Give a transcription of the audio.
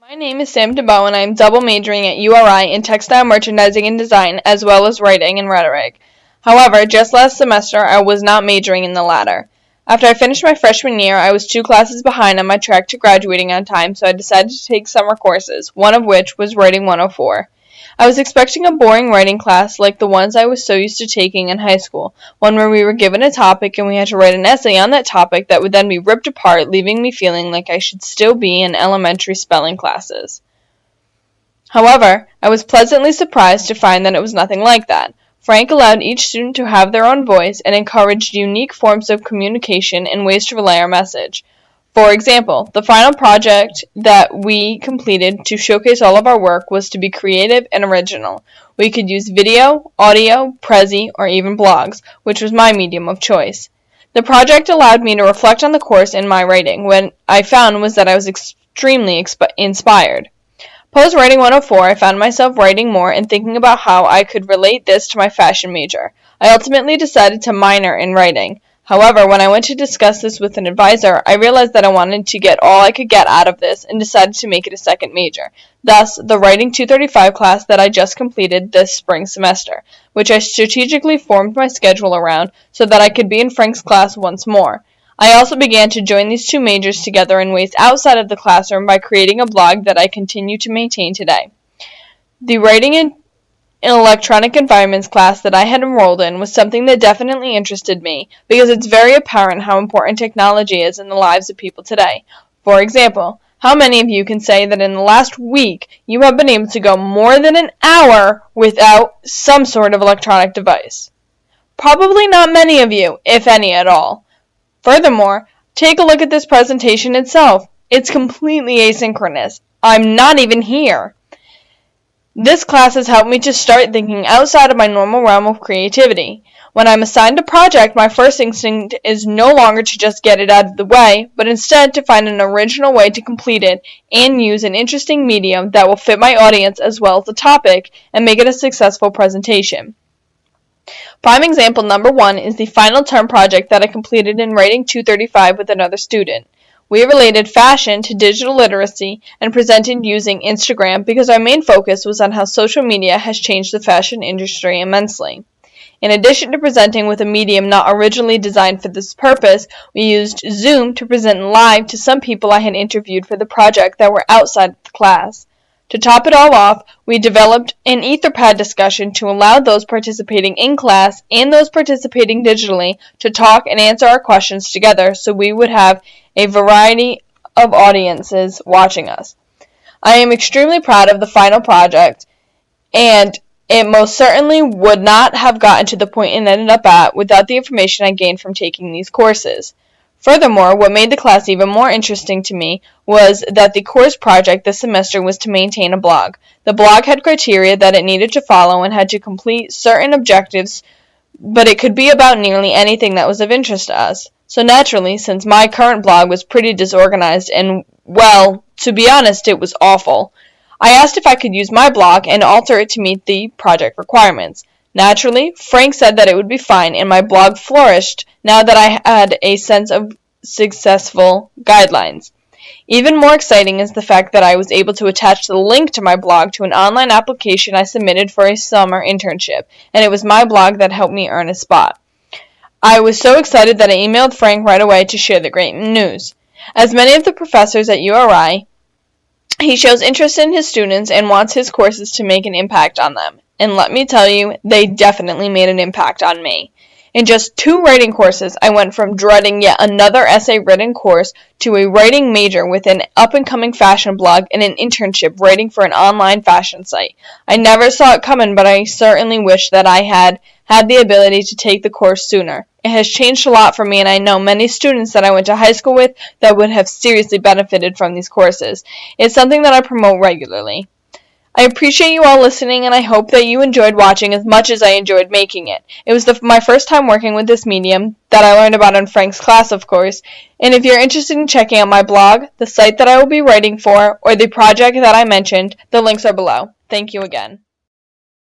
My name is Sam DeBow, and I am double majoring at URI in textile merchandising and design, as well as writing and rhetoric. However, just last semester, I was not majoring in the latter. After I finished my freshman year, I was 2 classes behind on my track to graduating on time, so I decided to take summer courses, one of which was Writing 104. I was expecting a boring writing class like the ones I was so used to taking in high school, one where we were given a topic and we had to write an essay on that topic that would then be ripped apart, leaving me feeling like I should still be in elementary spelling classes. However, I was pleasantly surprised to find that it was nothing like that. Frank allowed each student to have their own voice and encouraged unique forms of communication and ways to relay our message. For example, the final project that we completed to showcase all of our work was to be creative and original. We could use video, audio, Prezi, or even blogs, which was my medium of choice. The project allowed me to reflect on the course in my writing. What I found was that I was extremely inspired. Post Writing 104, I found myself writing more and thinking about how I could relate this to my fashion major. I ultimately decided to minor in writing. However, when I went to discuss this with an advisor, I realized that I wanted to get all I could get out of this and decided to make it a second major. Thus, the Writing 235 class that I just completed this spring semester, which I strategically formed my schedule around so that I could be in Frank's class once more. I also began to join these 2 majors together in ways outside of the classroom by creating a blog that I continue to maintain today. The Writing in Electronic Environments class that I had enrolled in was something that definitely interested me because it's very apparent how important technology is in the lives of people today. For example, how many of you can say that in the last week you have been able to go more than an hour without some sort of electronic device? Probably not many of you, if any at all. Furthermore, take a look at this presentation itself. It's completely asynchronous. I'm not even here. This class has helped me to start thinking outside of my normal realm of creativity. When I'm assigned a project, my first instinct is no longer to just get it out of the way, but instead to find an original way to complete it and use an interesting medium that will fit my audience as well as the topic and make it a successful presentation. Prime example number 1 is the final term project that I completed in Writing 235 with another student. We related fashion to digital literacy and presented using Instagram because our main focus was on how social media has changed the fashion industry immensely. In addition to presenting with a medium not originally designed for this purpose, we used Zoom to present live to some people I had interviewed for the project that were outside of the class. To top it all off, we developed an Etherpad discussion to allow those participating in class and those participating digitally to talk and answer our questions together so we would have a variety of audiences watching us. I am extremely proud of the final project, and it most certainly would not have gotten to the point it ended up at without the information I gained from taking these courses. Furthermore, what made the class even more interesting to me was that the course project this semester was to maintain a blog. The blog had criteria that it needed to follow and had to complete certain objectives, but it could be about nearly anything that was of interest to us. So naturally, since my current blog was pretty disorganized and, well, to be honest, it was awful, I asked if I could use my blog and alter it to meet the project requirements. Naturally, Frank said that it would be fine, and my blog flourished now that I had a sense of successful guidelines. Even more exciting is the fact that I was able to attach the link to my blog to an online application I submitted for a summer internship, and it was my blog that helped me earn a spot. I was so excited that I emailed Frank right away to share the great news. As many of the professors at URI, he shows interest in his students and wants his courses to make an impact on them. And let me tell you, they definitely made an impact on me. In just 2 writing courses, I went from dreading yet another essay written course to a writing major with an up-and-coming fashion blog and an internship writing for an online fashion site. I never saw it coming, but I certainly wish that I had the ability to take the course sooner. It has changed a lot for me, and I know many students that I went to high school with that would have seriously benefited from these courses. It's something that I promote regularly. I appreciate you all listening, and I hope that you enjoyed watching as much as I enjoyed making it. It was my first time working with this medium that I learned about in Frank's class, of course, and if you're interested in checking out my blog, the site that I will be writing for, or the project that I mentioned, the links are below. Thank you again.